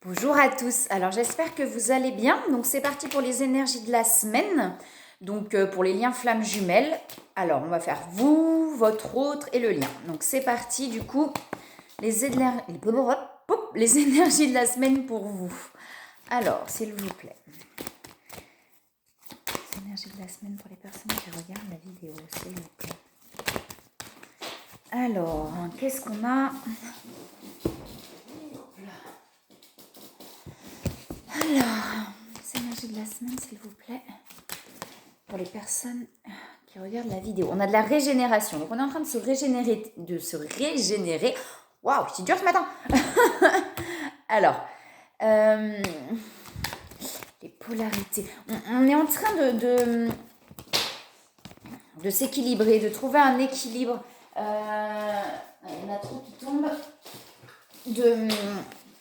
Bonjour à tous, alors j'espère que vous allez bien. Donc c'est parti pour les énergies de la semaine. Donc pour les liens flammes jumelles, alors on va faire vous, votre autre et le lien. Donc c'est parti du coup, les énergies de la semaine pour vous. Alors s'il vous plaît, les énergies de la semaine pour les personnes qui regardent la vidéo, s'il vous plaît. Alors, qu'est-ce qu'on a ? Alors, les énergies de la semaine, s'il vous plaît, pour les personnes qui regardent la vidéo. On a de la régénération. Donc, on est en train de se régénérer. Waouh, c'est dur ce matin. Alors, les polarités. On est en train de s'équilibrer, de trouver un équilibre. Il y en a trop qui tombent.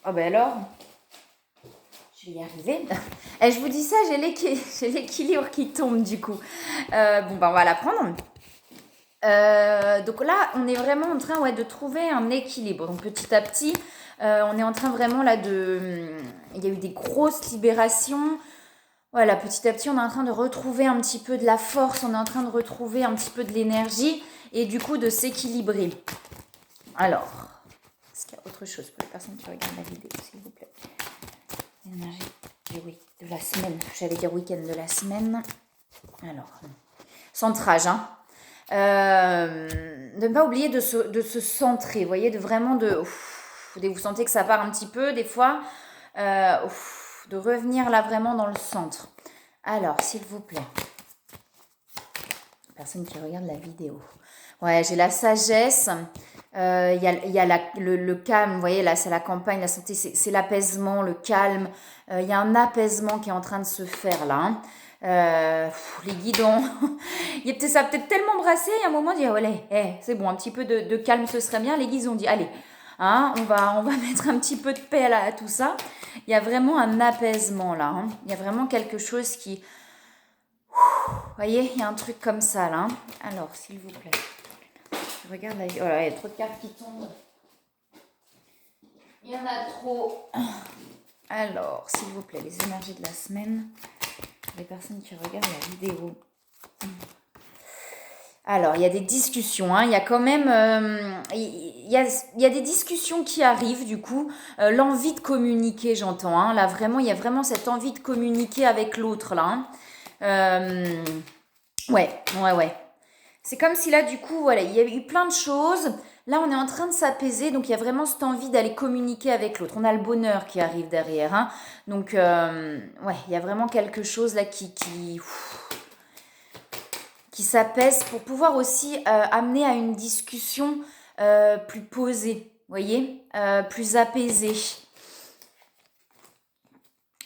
Oh ben alors, je vais y arriver. Et je vous dis ça, j'ai l'équilibre qui tombe du coup. On va la prendre. Donc là, on est vraiment en train de trouver un équilibre. Donc petit à petit, on est en train vraiment là il y a eu des grosses libérations. Voilà, petit à petit, on est en train de retrouver un petit peu de la force, on est en train de retrouver un petit peu de l'énergie et du coup de s'équilibrer. Alors, est-ce qu'il y a autre chose pour les personnes qui regardent la vidéo, s'il vous plaît? L'énergie de la semaine, j'allais dire week-end de la semaine. Alors, centrage, hein. De ne pas oublier de se centrer, vous voyez, vous sentez que ça part un petit peu des fois, de revenir là vraiment dans le centre. Alors, s'il vous plaît, personne qui regarde la vidéo. Ouais, j'ai la sagesse, il y a le calme, vous voyez, là c'est la campagne, la santé, c'est l'apaisement, le calme. Il y a un apaisement qui est en train de se faire là, hein. Les guidons, ça a peut-être tellement brassé, il y a un moment, dit c'est bon, un petit peu de calme, ce serait bien. Les guides ont dit, allez, hein, on va mettre un petit peu de paix là, à tout ça. Il y a vraiment un apaisement là, hein. Il y a vraiment quelque chose qui... Vous voyez, il y a un truc comme ça là, hein. Alors, s'il vous plaît, je regarde la... Oh là, il y a trop de cartes qui tombent. Il y en a trop. Alors, s'il vous plaît, les énergies de la semaine, les personnes qui regardent la vidéo. Alors, il y a des discussions, hein. Il y a quand même... il y a des discussions qui arrivent, du coup. L'envie de communiquer, j'entends, hein. Là, vraiment, il y a vraiment cette envie de communiquer avec l'autre, là, hein. Ouais. C'est comme si là, du coup, voilà, il y a eu plein de choses. Là, on est en train de s'apaiser, donc il y a vraiment cette envie d'aller communiquer avec l'autre. On a le bonheur qui arrive derrière, hein. Donc, il y a vraiment quelque chose là qui s'apaise pour pouvoir aussi amener à une discussion plus posée, vous voyez, plus apaisée.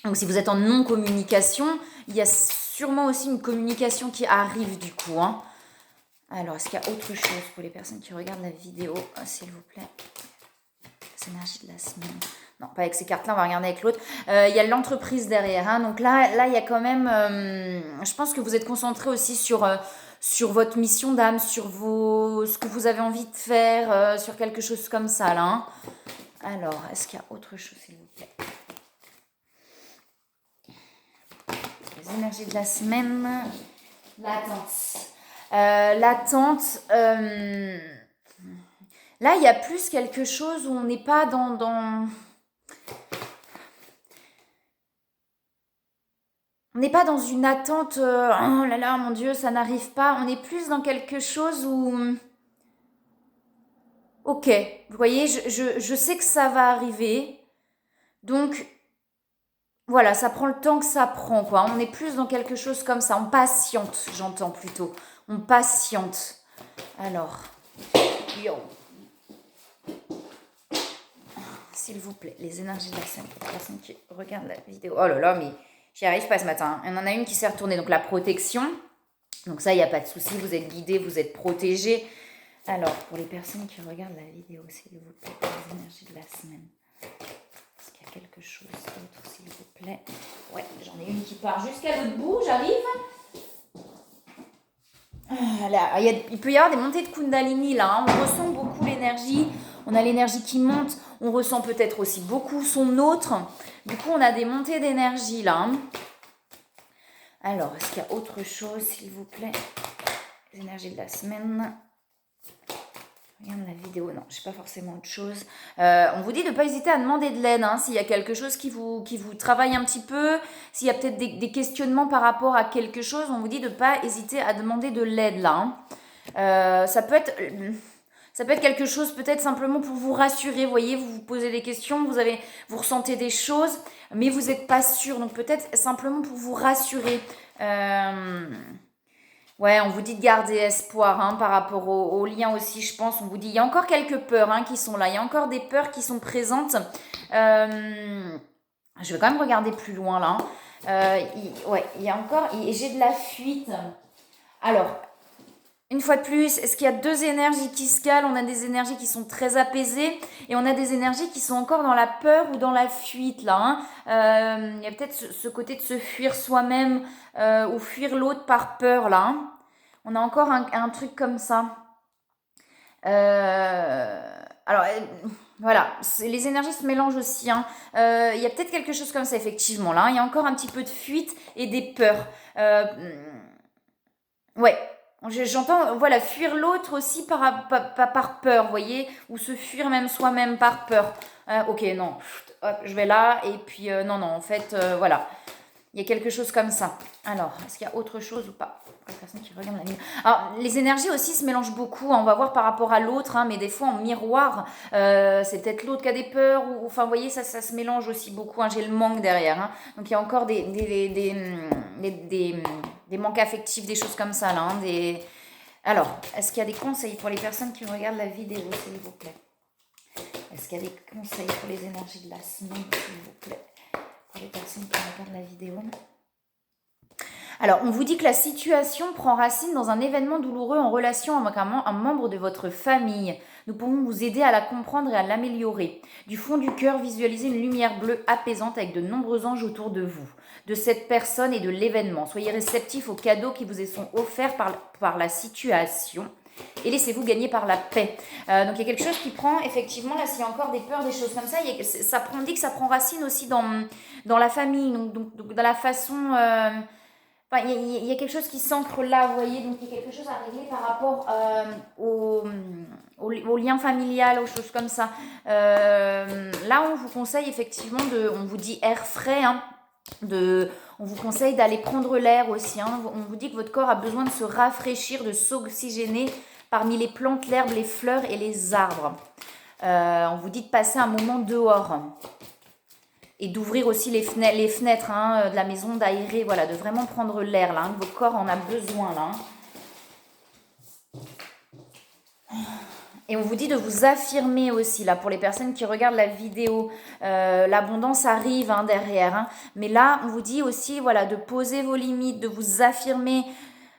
Donc, si vous êtes en non-communication, il y a sûrement aussi une communication qui arrive du coup, hein. Alors, est-ce qu'il y a autre chose pour les personnes qui regardent la vidéo, s'il vous plaît? Les énergies de la semaine. Non, pas avec ces cartes-là, on va regarder avec l'autre. Il y a l'entreprise derrière, hein. Donc là, il y a quand même... je pense que vous êtes concentré aussi sur votre mission d'âme, sur ce que vous avez envie de faire, sur quelque chose comme ça, là, hein. Alors, est-ce qu'il y a autre chose, s'il vous plaît? Les énergies de la semaine. L'attente. Là, il y a plus quelque chose où on n'est pas dans... On n'est pas dans une attente, oh là là, mon Dieu, ça n'arrive pas. On est plus dans quelque chose où... Ok, vous voyez, je sais que ça va arriver. Donc, voilà, ça prend le temps que ça prend, quoi. On est plus dans quelque chose comme ça. On patiente, j'entends plutôt. On patiente. Alors, yo. S'il vous plaît, les énergies de la semaine pour les personnes qui regardent la vidéo. Oh là là, mais j'y arrive pas ce matin. Il y en a une qui s'est retournée. Donc, la protection. Donc, ça, il n'y a pas de souci. Vous êtes guidés, vous êtes protégés. Alors, pour les personnes qui regardent la vidéo, s'il vous plaît, les énergies de la semaine. Est-ce qu'il y a quelque chose d'autre, s'il vous plaît? Ouais, j'en ai une qui part jusqu'à l'autre bout. J'arrive. Là, il peut y avoir des montées de Kundalini, là, hein. On ressent beaucoup l'énergie. on a l'énergie qui monte, on ressent peut-être aussi beaucoup son autre. Du coup, on a des montées d'énergie là. Alors, est-ce qu'il y a autre chose, s'il vous plaît? Les énergies de la semaine. Regarde la vidéo, non, je sais pas forcément autre chose. On vous dit de ne pas hésiter à demander de l'aide, hein, s'il y a quelque chose qui vous travaille un petit peu, s'il y a peut-être des questionnements par rapport à quelque chose, on vous dit de ne pas hésiter à demander de l'aide là. Ça peut être quelque chose peut-être simplement pour vous rassurer, vous voyez, vous vous posez des questions, vous ressentez des choses, mais vous n'êtes pas sûr, donc peut-être simplement pour vous rassurer. Ouais, on vous dit de garder espoir, hein, par rapport au lien aussi, je pense. On vous dit, il y a encore quelques peurs, hein, qui sont là. Il y a encore des peurs qui sont présentes. Je vais quand même regarder plus loin là. Ouais, il y a encore... J'ai de la fuite. Alors, une fois de plus, est-ce qu'il y a deux énergies qui se calent? On a des énergies qui sont très apaisées et on a des énergies qui sont encore dans la peur ou dans la fuite là, hein. Il y a peut-être ce côté de se fuir soi-même ou fuir l'autre par peur là, hein. On a encore un truc comme ça. Alors, voilà, les énergies se mélangent aussi, hein. Il y a peut-être quelque chose comme ça, effectivement, là, hein. Il y a encore un petit peu de fuite et des peurs. Ouais, j'entends, voilà, fuir l'autre aussi par peur, vous voyez, ou se fuir même soi-même par peur. Ok, non, hop, je vais là, et puis, non, en fait, voilà. Il y a quelque chose comme ça. Alors, est-ce qu'il y a autre chose ou pas? La personne qui regarde la vidéo. Alors, les énergies aussi se mélangent beaucoup, hein. On va voir par rapport à l'autre, hein, mais des fois en miroir, c'est peut-être l'autre qui a des peurs. Enfin, vous voyez, ça se mélange aussi beaucoup, hein. J'ai le manque derrière, hein. Donc, il y a encore des manques affectifs, des choses comme ça, là, hein, Alors, est-ce qu'il y a des conseils pour les personnes qui regardent la vidéo, s'il vous plaît? Est-ce qu'il y a des conseils pour les énergies de la semaine, s'il vous plaît? Pour les personnes qui regardent la vidéo. Alors, on vous dit que la situation prend racine dans un événement douloureux en relation avec un membre de votre famille. Nous pouvons vous aider à la comprendre et à l'améliorer. Du fond du cœur, visualisez une lumière bleue apaisante avec de nombreux anges autour de vous, de cette personne et de l'événement. Soyez réceptifs aux cadeaux qui vous sont offerts par la situation. Et laissez-vous gagner par la paix. Donc il y a quelque chose qui prend, effectivement, là s'il y a encore des peurs, des choses comme ça, on dit que ça prend racine aussi dans la famille, donc dans la façon... Enfin, il y a quelque chose qui s'ancre là, vous voyez, donc il y a quelque chose à régler par rapport au lien familial, aux choses comme ça. Là, on vous conseille effectivement on vous dit air frais, hein, on vous conseille d'aller prendre l'air aussi, hein. On vous dit que votre corps a besoin de se rafraîchir, de s'oxygéner parmi les plantes, l'herbe, les fleurs et les arbres. On vous dit de passer un moment dehors et d'ouvrir aussi les fenêtres, hein, de la maison, d'aérer, voilà, de vraiment prendre l'air là, hein, votre corps en a besoin là. Et on vous dit de vous affirmer aussi, là, pour les personnes qui regardent la vidéo. L'abondance arrive, hein, derrière, hein. Mais là, on vous dit aussi, voilà, de poser vos limites, de vous affirmer,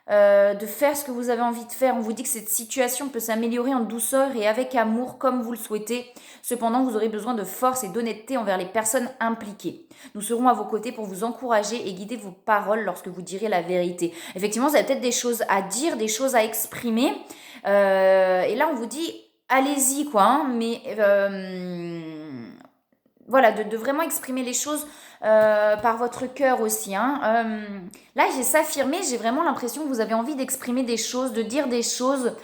de faire ce que vous avez envie de faire. On vous dit que cette situation peut s'améliorer en douceur et avec amour, comme vous le souhaitez. Cependant, vous aurez besoin de force et d'honnêteté envers les personnes impliquées. Nous serons à vos côtés pour vous encourager et guider vos paroles lorsque vous direz la vérité. Effectivement, vous avez peut-être des choses à dire, des choses à exprimer. Et là, on vous dit, allez-y, quoi, hein, mais voilà, de vraiment exprimer les choses par votre cœur aussi, hein. Là, j'ai s'affirmer, j'ai vraiment l'impression que vous avez envie d'exprimer des choses, de dire des choses.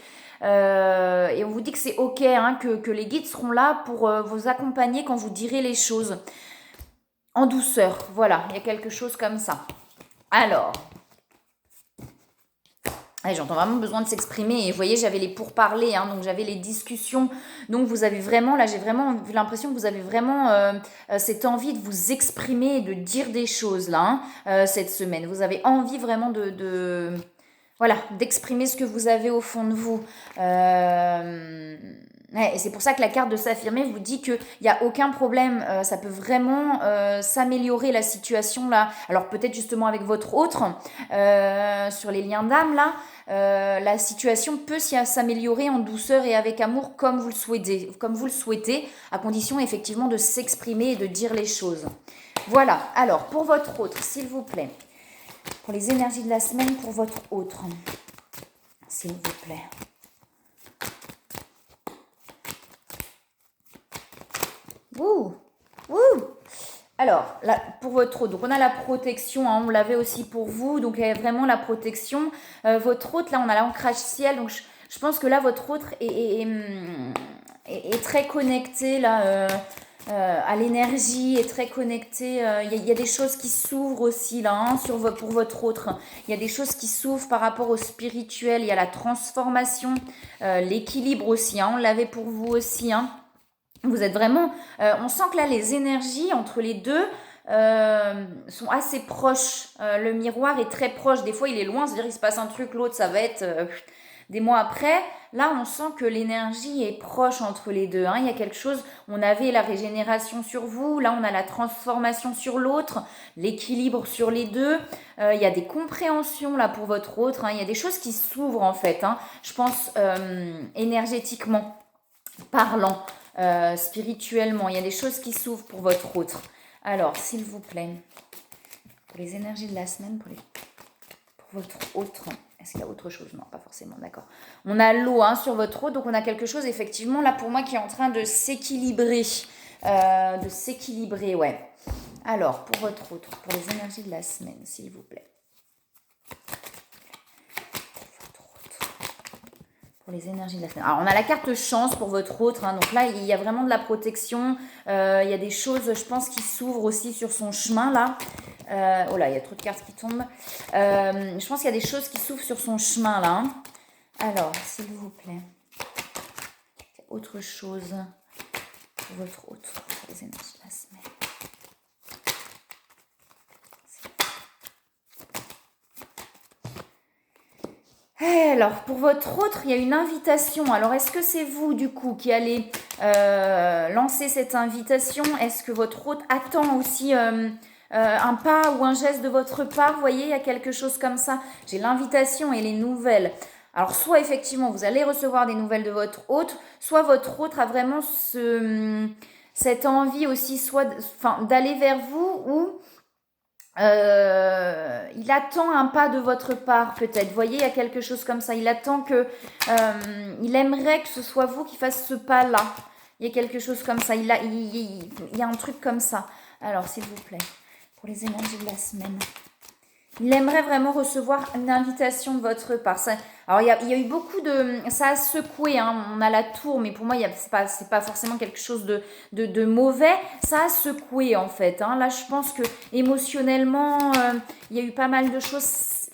Et on vous dit que c'est ok, hein, que les guides seront là pour vous accompagner quand vous direz les choses. En douceur, voilà, il y a quelque chose comme ça. Alors... Ouais, j'entends vraiment besoin de s'exprimer et vous voyez j'avais les pourparlers, hein, donc j'avais les discussions, donc vous avez vraiment, là j'ai vraiment l'impression que vous avez vraiment cette envie de vous exprimer et de dire des choses là, hein, cette semaine. Vous avez envie vraiment voilà, d'exprimer ce que vous avez au fond de vous. Ouais, et c'est pour ça que la carte de s'affirmer vous dit qu'il n'y a aucun problème, ça peut vraiment s'améliorer la situation là. Alors peut-être justement avec votre autre, sur les liens d'âme là, la situation peut s'améliorer en douceur et avec amour comme vous le souhaitez, à condition effectivement de s'exprimer et de dire les choses. Voilà, alors pour votre autre, s'il vous plaît, pour les énergies de la semaine, pour votre autre, s'il vous plaît. Ouh, ouh. Alors, là, pour votre hôte, donc on a la protection, hein, on l'avait aussi pour vous, donc vraiment la protection. Votre hôte, là, on a l'ancrage ciel, donc je pense que là, votre hôte est très connecté, là, à l'énergie, est très connecté. Il y a des choses qui s'ouvrent aussi, là, hein, pour votre hôte. Il y a des choses qui s'ouvrent par rapport au spirituel, il y a la transformation, l'équilibre aussi, hein, on l'avait pour vous aussi, hein. Vous êtes vraiment, on sent que là les énergies entre les deux sont assez proches. Le miroir est très proche. Des fois il est loin, c'est-à-dire il se passe un truc, l'autre ça va être des mois après. Là on sent que l'énergie est proche entre les deux, hein. Il y a quelque chose, on avait la régénération sur vous, là on a la transformation sur l'autre, l'équilibre sur les deux. Il y a des compréhensions là pour votre autre, hein. Il y a des choses qui s'ouvrent en fait, hein. Je pense énergétiquement parlant. Spirituellement, il y a des choses qui s'ouvrent pour votre autre. Alors, s'il vous plaît, pour les énergies de la semaine, pour votre autre, est-ce qu'il y a autre chose? Non, pas forcément, d'accord. On a l'eau, hein, sur votre autre, donc on a quelque chose, effectivement, là, pour moi, qui est en train de s'équilibrer. Ouais. Alors, pour votre autre, pour les énergies de la semaine, s'il vous plaît. Les énergies de la semaine. Alors, on a la carte chance pour votre autre, hein, donc là, il y a vraiment de la protection. Il y a des choses, je pense, qui s'ouvrent aussi sur son chemin, là. Oh là, il y a trop de cartes qui tombent. Je pense qu'il y a des choses qui s'ouvrent sur son chemin, là. Hein. Alors, s'il vous plaît. Autre chose pour votre autre, pour les énergies de la semaine. Alors, pour votre autre, il y a une invitation. Alors, est-ce que c'est vous, du coup, qui allez lancer cette invitation? Est-ce que votre autre attend aussi un pas ou un geste de votre part? Vous voyez, il y a quelque chose comme ça. J'ai l'invitation et les nouvelles. Alors, soit effectivement, vous allez recevoir des nouvelles de votre hôte, soit votre autre a vraiment cette envie aussi, soit d'aller vers vous ou il attend un pas de votre part, peut-être. Vous voyez, il y a quelque chose comme ça. Il attend que... il aimerait que ce soit vous qui fasse ce pas-là. Il y a quelque chose comme ça. Il y a un truc comme ça. Alors, s'il vous plaît, pour les énergies de la semaine. Il aimerait vraiment recevoir une invitation de votre part. Alors, il y a eu beaucoup de... Ça a secoué, hein. On a la tour, mais pour moi, c'est pas forcément quelque chose de mauvais. Ça a secoué, en fait. Hein. Là, je pense que émotionnellement, il y a eu pas mal de choses.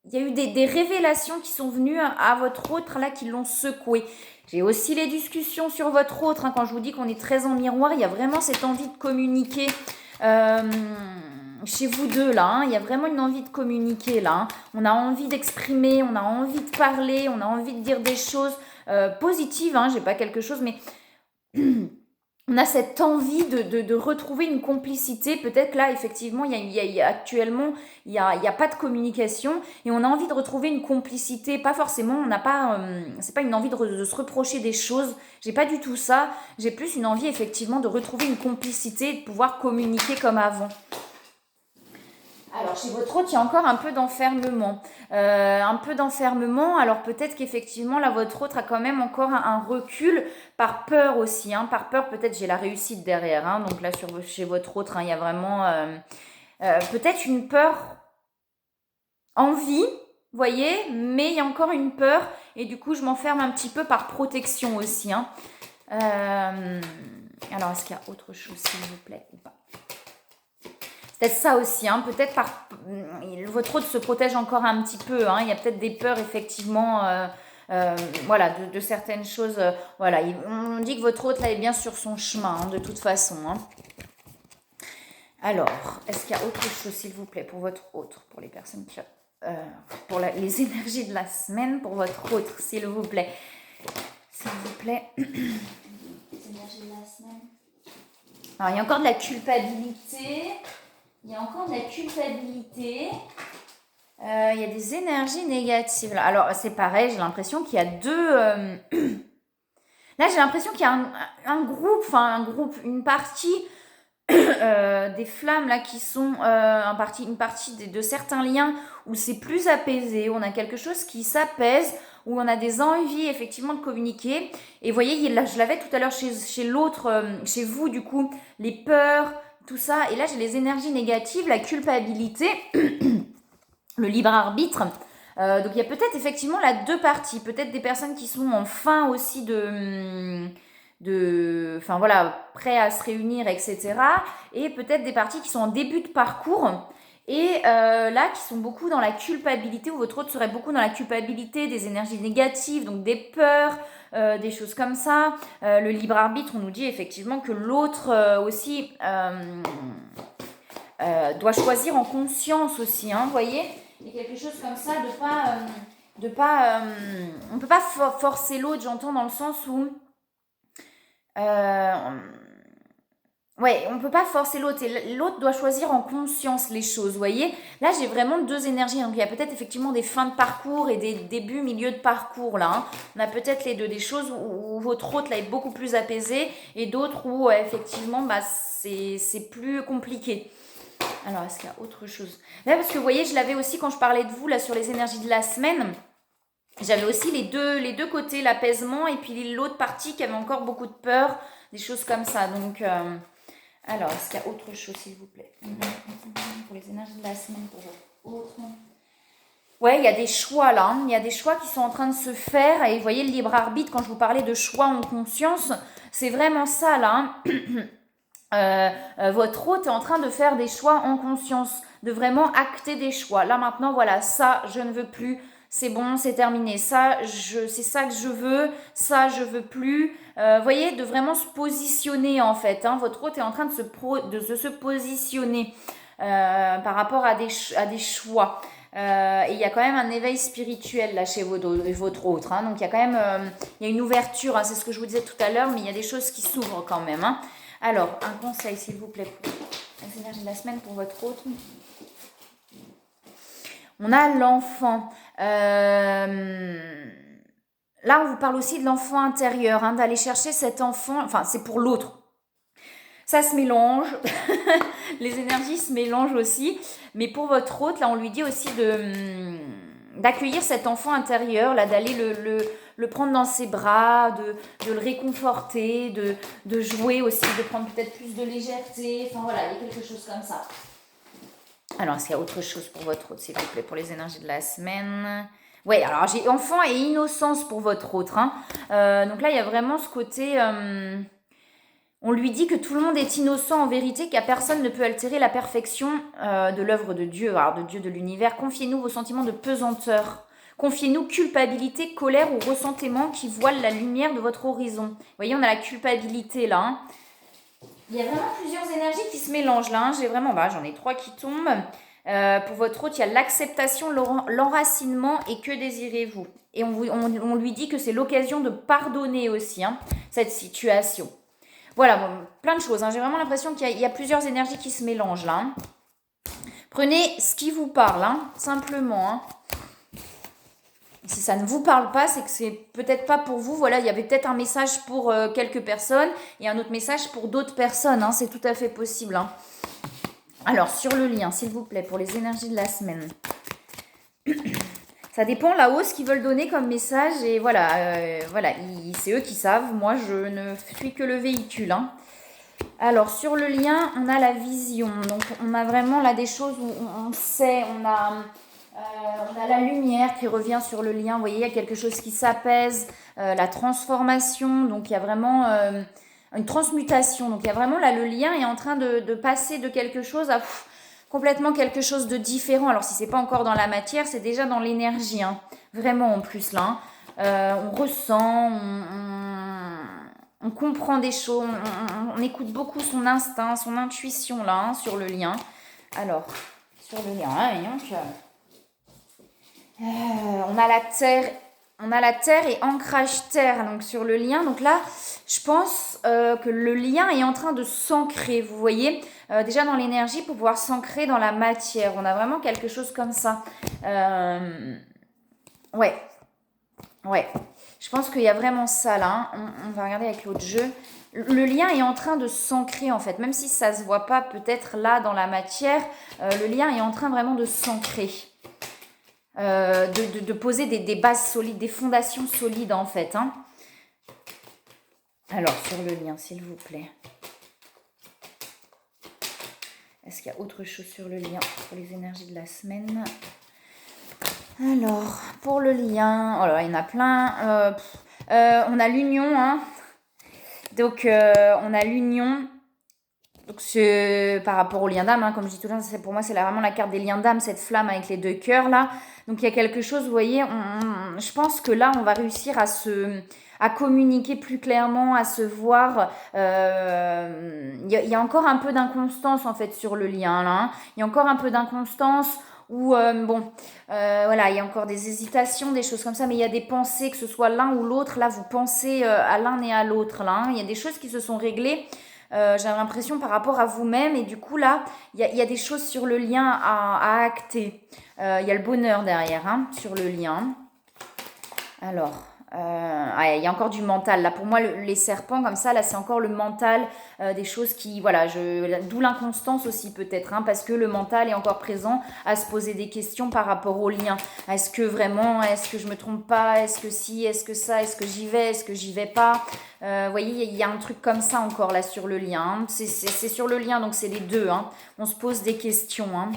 Il y a eu des révélations qui sont venues à votre autre, là, qui l'ont secoué. J'ai aussi les discussions sur votre autre. Hein. Quand je vous dis qu'on est très en miroir, il y a vraiment cette envie de communiquer. Chez vous deux là, hein, il y a vraiment une envie de communiquer là. Hein. On a envie d'exprimer, on a envie de parler, on a envie de dire des choses positives. Hein, j'ai pas quelque chose, mais on a cette envie de retrouver une complicité. Peut-être là, effectivement, actuellement, il y a pas de communication et on a envie de retrouver une complicité. Pas forcément, on n'a pas, c'est pas une envie de se reprocher des choses. J'ai pas du tout ça. J'ai plus une envie effectivement de retrouver une complicité et de pouvoir communiquer comme avant. Alors, chez votre autre, il y a encore un peu d'enfermement. Alors peut-être qu'effectivement, là, votre autre a quand même encore un recul par peur aussi. Hein. Par peur, peut-être j'ai la réussite derrière. Hein. Donc là, chez votre autre, hein, il y a vraiment peut-être une peur envie, vous voyez, mais il y a encore une peur. Et du coup, je m'enferme un petit peu par protection aussi. Hein. Alors, est-ce qu'il y a autre chose, s'il vous plaît, ou pas? Peut-être ça aussi, hein, peut-être votre autre se protège encore un petit peu, hein, il y a peut-être des peurs effectivement, voilà, de certaines choses, voilà, on dit que votre autre là est bien sur son chemin, hein, de toute façon. Hein. Alors, est-ce qu'il y a autre chose s'il vous plaît pour votre autre, pour les personnes qui... pour les énergies de la semaine, pour votre autre, s'il vous plaît. S'il vous plaît. Les énergies de la semaine. Alors, il y a encore de la culpabilité. Il y a encore de la culpabilité. Il y a des énergies négatives. Alors, c'est pareil, j'ai l'impression qu'il y a deux... Là, j'ai l'impression qu'il y a un groupe, une partie des flammes là qui sont une partie de certains liens où c'est plus apaisé, on a quelque chose qui s'apaise, où on a des envies effectivement de communiquer. Et vous voyez, là, je l'avais tout à l'heure chez l'autre, chez vous du coup, les peurs, tout ça. Et là, j'ai les énergies négatives, la culpabilité, le libre arbitre. Donc il y a peut-être effectivement là deux parties, peut-être des personnes qui sont en fin aussi enfin voilà, prêts à se réunir, etc. Et peut-être des parties qui sont en début de parcours et là qui sont beaucoup dans la culpabilité, ou votre autre serait beaucoup dans la culpabilité, des énergies négatives, donc des peurs, des choses comme ça. Le libre arbitre, on nous dit effectivement que l'autre aussi doit choisir en conscience aussi, hein, vous voyez. Il y a quelque chose comme ça on peut pas forcer l'autre, j'entends, dans le sens où ouais, on peut pas forcer l'autre, et l'autre doit choisir en conscience les choses, vous voyez. Là, j'ai vraiment deux énergies, donc il y a peut-être effectivement des fins de parcours et des débuts, milieux de parcours, là, hein. On a peut-être les deux, des choses où votre autre là est beaucoup plus apaisé, et d'autres où effectivement, bah, c'est plus compliqué. Alors, est-ce qu'il y a autre chose? Là, parce que vous voyez, je l'avais aussi quand je parlais de vous, là, sur les énergies de la semaine. J'avais aussi les deux côtés, l'apaisement, et puis l'autre partie qui avait encore beaucoup de peur, des choses comme ça. Donc, alors, est-ce qu'il y a autre chose, s'il vous plaît? Pour les énergies de la semaine, pour autre. Ouais, il y a des choix là, hein. Il y a des choix qui sont en train de se faire. Et vous voyez, le libre arbitre, quand je vous parlais de choix en conscience, c'est vraiment ça là, hein. Votre hôte est en train de faire des choix en conscience, de vraiment acter des choix. Là maintenant, voilà, ça, je ne veux plus, c'est bon, c'est terminé. Ça, c'est ça que je veux, ça, je veux plus. Voyez, de vraiment se positionner en fait, hein. Votre hôte est en train de se positionner par rapport à des choix. Et il y a quand même un éveil spirituel là chez votre autre, hein. Donc il y a quand même il y a une ouverture, hein, c'est ce que je vous disais tout à l'heure, mais il y a des choses qui s'ouvrent quand même, hein. Alors, un conseil, s'il vous plaît, pour les énergies de la semaine pour votre autre. On a l'enfant. Là, on vous parle aussi de l'enfant intérieur, hein, d'aller chercher cet enfant. Enfin, c'est pour l'autre. Ça se mélange. Les énergies se mélangent aussi. Mais pour votre autre, là, on lui dit aussi d'accueillir cet enfant intérieur, là, d'aller le prendre dans ses bras, de le réconforter, de jouer aussi, de prendre peut-être plus de légèreté. Enfin voilà, il y a quelque chose comme ça. Alors, est-ce qu'il y a autre chose pour votre autre, s'il vous plaît, pour les énergies de la semaine? Oui, alors j'ai enfant et innocence pour votre autre, hein. Donc là, il y a vraiment ce côté... on lui dit que tout le monde est innocent en vérité, qu'à personne ne peut altérer la perfection de l'œuvre de Dieu, alors de Dieu, de l'univers. Confiez-nous vos sentiments de pesanteur. Confiez-nous culpabilité, colère ou ressentiment qui voilent la lumière de votre horizon. Vous voyez, on a la culpabilité là, hein. Il y a vraiment plusieurs énergies qui se mélangent là, hein. J'en ai 3 qui tombent. Pour votre autre, il y a l'acceptation, l'enracinement et que désirez-vous. Et on lui dit que c'est l'occasion de pardonner aussi, hein, cette situation. Voilà, bon, plein de choses, hein. J'ai vraiment l'impression qu'il y a plusieurs énergies qui se mélangent là, hein. Prenez ce qui vous parle, hein, simplement, hein. Si ça ne vous parle pas, c'est que c'est peut-être pas pour vous. Voilà, il y avait peut-être un message pour quelques personnes et un autre message pour d'autres personnes, hein. C'est tout à fait possible, hein. Alors, sur le lien, s'il vous plaît, pour les énergies de la semaine. Ça dépend là-haut ce qu'ils veulent donner comme message. Et voilà, c'est eux qui savent. Moi, je ne suis que le véhicule, hein. Alors, sur le lien, on a la vision. Donc, on a vraiment là des choses où on sait, on a la lumière qui revient sur le lien. Vous voyez, il y a quelque chose qui s'apaise, la transformation. Donc, il y a vraiment une transmutation. Donc, il y a vraiment là, le lien est en train de passer de quelque chose à complètement quelque chose de différent. Alors, si c'est pas encore dans la matière, c'est déjà dans l'énergie, hein. Vraiment en plus là, hein. On ressent, on comprend des choses, on écoute beaucoup son instinct, son intuition là, hein, sur le lien. Alors, sur le lien, hein, donc, on a la terre et ancrage terre, donc sur le lien. Donc là, je pense que le lien est en train de s'ancrer, vous voyez, déjà dans l'énergie pour pouvoir s'ancrer dans la matière. On a vraiment quelque chose comme ça. Ouais. Je pense qu'il y a vraiment ça là, hein. On va regarder avec l'autre jeu. le lien est en train de s'ancrer en fait, même si ça ne se voit pas peut-être là dans la matière, le lien est en train vraiment de s'ancrer, de poser des bases solides, des fondations solides en fait. Hein. Alors, sur le lien, s'il vous plaît. Est-ce qu'il y a autre chose sur le lien pour les énergies de la semaine? Alors, pour le lien, oh là, il y en a plein. On a l'union, hein. Donc, on a l'union. Donc, par rapport au lien d'âme, hein, comme je dis tout le temps, pour moi, c'est vraiment la carte des liens d'âme, cette flamme avec les 2 cœurs là. Donc, il y a quelque chose, vous voyez, je pense que là, on va réussir à communiquer plus clairement, à se voir. Y a encore un peu d'inconstance en fait sur le lien là. Hein. Il y a encore un peu d'inconstance. Ou voilà, il y a encore des hésitations, des choses comme ça, mais il y a des pensées, que ce soit l'un ou l'autre, là vous pensez à l'un et à l'autre, là, hein. Il y a des choses qui se sont réglées, j'ai l'impression par rapport à vous-même, et du coup là, il y a des choses sur le lien à acter, il y a le bonheur derrière, hein, sur le lien. Alors, il y a encore du mental. Là, pour moi, les serpents, comme ça, là, c'est encore le mental, des choses qui, voilà, d'où l'inconstance aussi peut-être, hein, parce que le mental est encore présent à se poser des questions par rapport au lien. Est-ce que vraiment, est-ce que je me trompe pas? Est-ce que si, est-ce que ça, est-ce que j'y vais? Est-ce que j'y vais pas? Vous voyez, il y a un truc comme ça encore là sur le lien. Hein. C'est sur le lien, donc c'est les deux. Hein. On se pose des questions. Hein.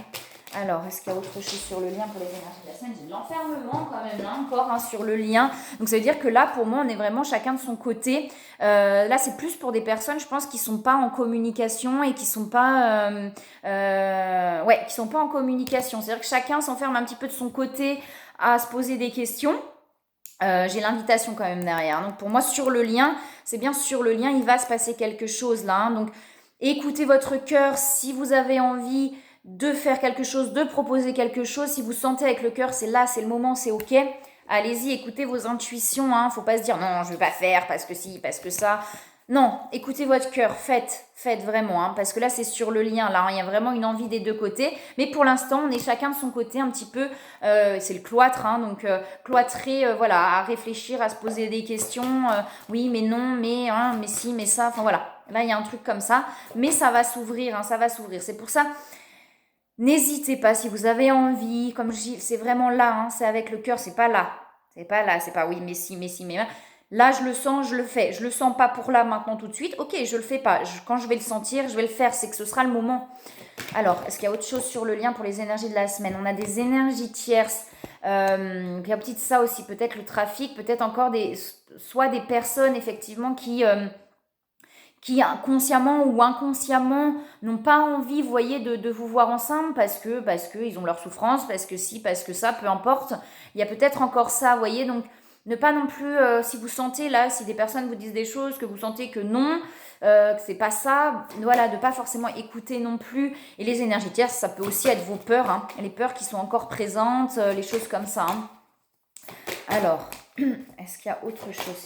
Alors, est-ce qu'il y a autre chose sur le lien pour les énergies de la semaine? J'ai de l'enfermement quand même, là, encore hein, sur le lien. Donc, ça veut dire que là, pour moi, on est vraiment chacun de son côté. Là, c'est plus pour des personnes, je pense, qui sont pas en communication et qui sont pas... qui sont pas en communication. C'est-à-dire que chacun s'enferme un petit peu de son côté à se poser des questions. J'ai l'invitation quand même derrière. Donc, pour moi, sur le lien, c'est bien sur le lien, il va se passer quelque chose là. Hein. Donc, écoutez votre cœur si vous avez envie de faire quelque chose, de proposer quelque chose. Si vous sentez avec le cœur, c'est là, c'est le moment, c'est ok. Allez-y, écoutez vos intuitions. Hein. Faut pas se dire non, je vais pas faire parce que si, parce que ça. Non, écoutez votre cœur, faites vraiment, hein, parce que là c'est sur le lien, là, hein, il y a vraiment une envie des deux côtés, mais pour l'instant on est chacun de son côté un petit peu, c'est le cloître, hein, donc cloîtré, voilà, à réfléchir, à se poser des questions, oui mais non, mais si, mais ça, enfin voilà, là il y a un truc comme ça, mais ça va s'ouvrir, hein, ça va s'ouvrir, c'est pour ça. N'hésitez pas si vous avez envie, comme je dis, c'est vraiment là, hein, c'est avec le cœur, c'est pas là. C'est pas là, c'est pas oui, mais si, mais là je le sens, je le fais. Je le sens pas pour là, maintenant, tout de suite. Ok, je le fais pas. Quand je vais le sentir, je vais le faire, c'est que ce sera le moment. Alors, est-ce qu'il y a autre chose sur le lien pour les énergies de la semaine? On a des énergies tierces. Il y a peut-être ça aussi, peut-être le trafic, peut-être encore soit des personnes effectivement qui consciemment ou inconsciemment n'ont pas envie, vous voyez, de vous voir ensemble parce que ils ont leur souffrance, parce que si, parce que ça, peu importe. Il y a peut-être encore ça, vous voyez, donc ne pas non plus, si vous sentez là, si des personnes vous disent des choses, que vous sentez que non, que c'est pas ça, voilà, de pas forcément écouter non plus. Et les énergies tierces, ça peut aussi être vos peurs, hein, les peurs qui sont encore présentes, les choses comme ça. Hein. Alors, est-ce qu'il y a autre chose,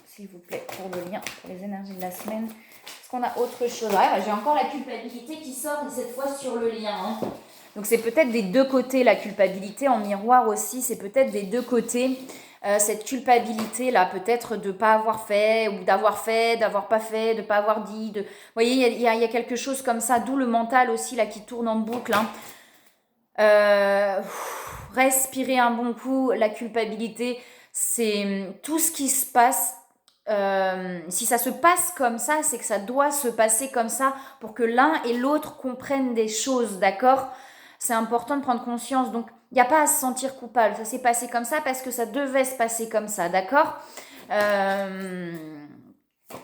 s'il vous plaît, pour le lien, pour les énergies de la semaine? Est-ce qu'on a autre chose? Ouais, j'ai encore la culpabilité qui sort, et cette fois sur le lien. Hein. Donc c'est peut-être des deux côtés, la culpabilité en miroir aussi, c'est peut-être des deux côtés. Cette culpabilité là, peut-être de ne pas avoir fait, ou d'avoir pas fait, de ne pas avoir dit. Vous voyez, il y a quelque chose comme ça, d'où le mental aussi là qui tourne en boucle. Hein. Respirez un bon coup, la culpabilité, c'est tout ce qui se passe. Si ça se passe comme ça, c'est que ça doit se passer comme ça pour que l'un et l'autre comprennent des choses, d'accord? C'est important de prendre conscience. Donc, il n'y a pas à se sentir coupable. Ça s'est passé comme ça parce que ça devait se passer comme ça, d'accord?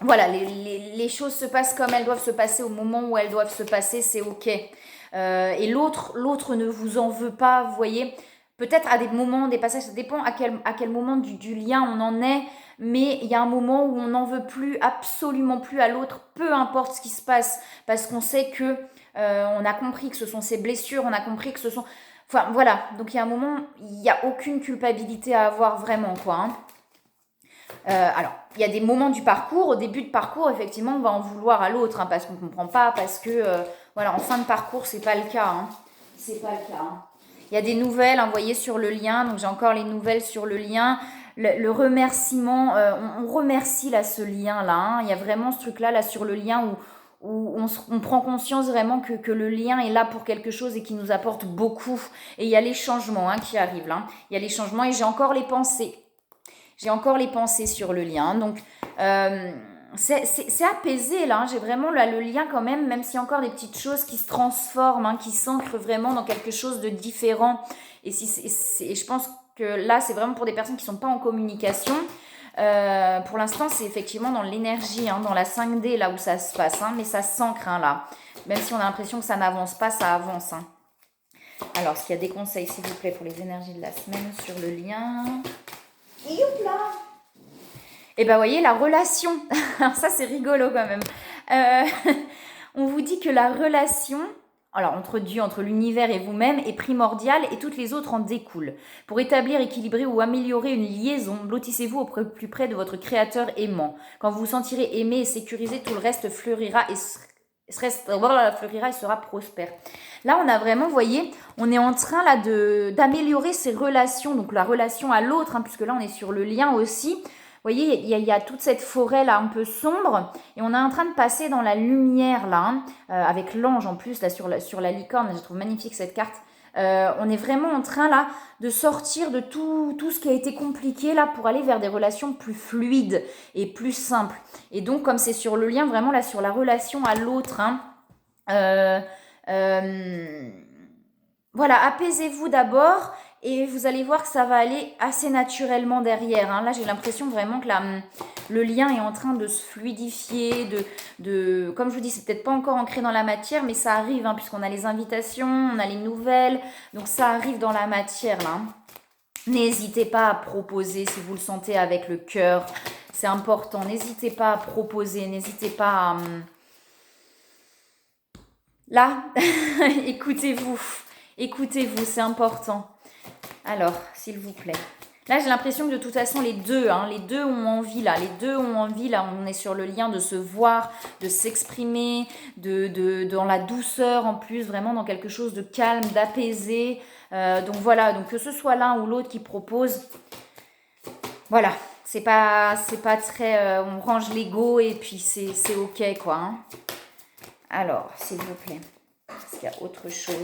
Voilà, les choses se passent comme elles doivent se passer au moment où elles doivent se passer, c'est ok. Et l'autre ne vous en veut pas, vous voyez. Peut-être à des moments, des passages, ça dépend à quel moment du lien on en est, mais il y a un moment où on n'en veut plus, absolument plus à l'autre, peu importe ce qui se passe, parce qu'on sait que on a compris que ce sont ses blessures, on a compris que ce sont... Enfin, voilà, donc il y a un moment, il n'y a aucune culpabilité à avoir vraiment, quoi. Hein. Alors, il y a des moments du parcours, au début de parcours, effectivement, on va en vouloir à l'autre, hein, parce qu'on ne comprend pas, parce que, voilà, en fin de parcours, c'est pas le cas. Hein. C'est pas le cas. Hein. Il y a des nouvelles envoyées sur le lien, donc j'ai encore les nouvelles sur le lien. le remerciement, on remercie là ce lien-là. Hein. Il y a vraiment ce truc-là là, sur le lien où on prend conscience vraiment que le lien est là pour quelque chose et qui nous apporte beaucoup. Et il y a les changements hein, qui arrivent là. Il y a les changements et j'ai encore les pensées. J'ai encore les pensées sur le lien. Donc, c'est apaisé là. Hein. J'ai vraiment là, le lien quand même s'il y a encore des petites choses qui se transforment, hein, qui s'ancrent vraiment dans quelque chose de différent. Et je pense que là, c'est vraiment pour des personnes qui ne sont pas en communication. Pour l'instant, c'est effectivement dans l'énergie, hein, dans la 5D, là où ça se passe. Hein, mais ça s'ancre hein, là. Même si on a l'impression que ça n'avance pas, ça avance. Hein. Alors, est-ce qu'il y a des conseils, s'il vous plaît, pour les énergies de la semaine sur le lien? Et youpla! Et ben, vous voyez, la relation. Ça, c'est rigolo quand même. On vous dit que la relation... Alors, entre Dieu, entre l'univers et vous-même, est primordiale et toutes les autres en découlent. Pour établir, équilibrer ou améliorer une liaison, blottissez-vous au plus près de votre créateur aimant. Quand vous vous sentirez aimé et sécurisé, tout le reste fleurira et sera prospère. Là, on a vraiment, vous voyez, on est en train là d'améliorer ces relations, donc la relation à l'autre, hein, puisque là, on est sur le lien aussi. Vous voyez, il y a toute cette forêt là un peu sombre et on est en train de passer dans la lumière là, hein, avec l'ange en plus là sur la licorne. Je trouve magnifique cette carte. On est vraiment en train là de sortir de tout ce qui a été compliqué là pour aller vers des relations plus fluides et plus simples. Et donc comme c'est sur le lien vraiment là sur la relation à l'autre, hein, voilà, apaisez-vous d'abord et vous allez voir que ça va aller assez naturellement derrière. Hein. Là, j'ai l'impression vraiment que le lien est en train de se fluidifier, comme je vous dis, c'est peut-être pas encore ancré dans la matière, mais ça arrive, hein, puisqu'on a les invitations, on a les nouvelles, donc ça arrive dans la matière, là. N'hésitez pas à proposer si vous le sentez avec le cœur, c'est important. N'hésitez pas à proposer, n'hésitez pas à... Là, écoutez-vous, c'est important. Alors, s'il vous plaît. Là, j'ai l'impression que de toute façon, les deux ont envie là. On est sur le lien de se voir, de s'exprimer, dans la douceur en plus, vraiment dans quelque chose de calme, d'apaisé. Donc voilà, donc que ce soit l'un ou l'autre qui propose, voilà, c'est pas très, on range l'ego et puis c'est ok quoi. Hein. Alors, s'il vous plaît, est-ce qu'il y a autre chose?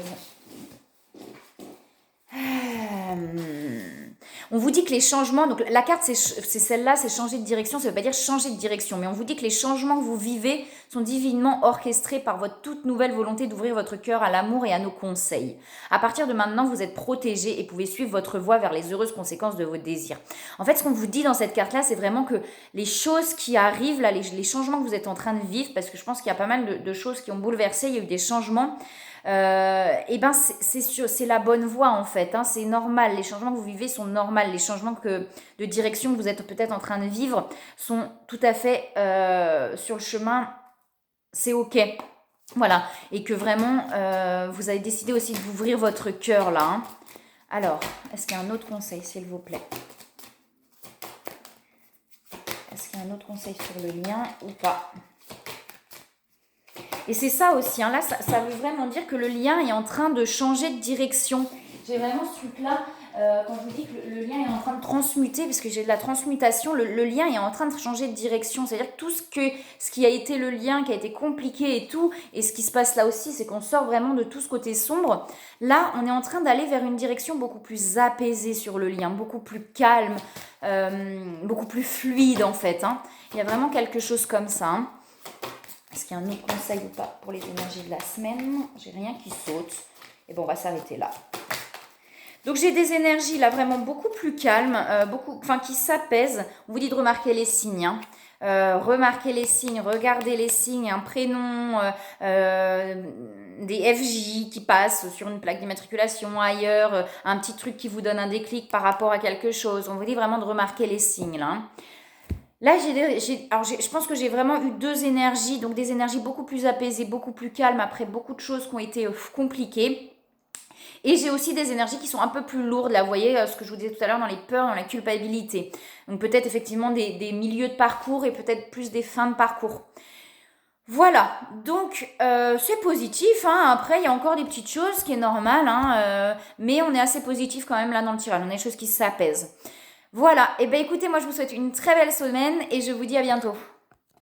On vous dit que les changements, donc la carte c'est celle-là, c'est changer de direction, ça ne veut pas dire changer de direction, mais on vous dit que les changements que vous vivez sont divinement orchestrés par votre toute nouvelle volonté d'ouvrir votre cœur à l'amour et à nos conseils. À partir de maintenant, vous êtes protégé et pouvez suivre votre voie vers les heureuses conséquences de vos désirs. En fait, ce qu'on vous dit dans cette carte-là, c'est vraiment que les choses qui arrivent, là, les changements que vous êtes en train de vivre, parce que je pense qu'il y a pas mal de choses qui ont bouleversé, il y a eu des changements, et ben c'est la bonne voie en fait, hein, c'est normal, les changements que vous vivez sont normaux, les changements de direction que vous êtes peut-être en train de vivre sont tout à fait sur le chemin, c'est ok, voilà, et que vraiment vous avez décidé aussi d'ouvrir votre cœur là. Hein. Alors, est-ce qu'il y a un autre conseil s'il vous plaît? Est-ce qu'il y a un autre conseil sur le lien ou pas? Et c'est ça aussi, hein, là, ça veut vraiment dire que le lien est en train de changer de direction. J'ai vraiment ce truc-là, quand je vous dis que le lien est en train de transmuter, parce que j'ai de la transmutation, le lien est en train de changer de direction. C'est-à-dire que tout ce qui a été le lien, qui a été compliqué et tout, et ce qui se passe là aussi, c'est qu'on sort vraiment de tout ce côté sombre. Là, on est en train d'aller vers une direction beaucoup plus apaisée sur le lien, beaucoup plus calme, beaucoup plus fluide en fait. Hein. Il y a vraiment quelque chose comme ça. Hein. Est-ce qu'il y a un autre conseil ou pas pour les énergies de la semaine? J'ai rien qui saute. Et bon, on va s'arrêter là. Donc, j'ai des énergies là vraiment beaucoup plus calmes, qui s'apaisent. On vous dit de remarquer les signes. Hein. Remarquez les signes, regardez les signes, un prénom, des FJ qui passent sur une plaque d'immatriculation ailleurs, un petit truc qui vous donne un déclic par rapport à quelque chose. On vous dit vraiment de remarquer les signes là. Hein. Là, je pense que j'ai vraiment eu deux énergies, donc des énergies beaucoup plus apaisées, beaucoup plus calmes après beaucoup de choses qui ont été compliquées. Et j'ai aussi des énergies qui sont un peu plus lourdes, là, vous voyez, ce que je vous disais tout à l'heure, dans les peurs, dans la culpabilité. Donc peut-être effectivement des milieux de parcours et peut-être plus des fins de parcours. Voilà, donc c'est positif, hein. Après il y a encore des petites choses, ce qui est normal, hein, mais on est assez positif quand même là dans le tirage, on a des choses qui s'apaisent. Voilà, et ben écoutez, moi je vous souhaite une très belle semaine et je vous dis à bientôt.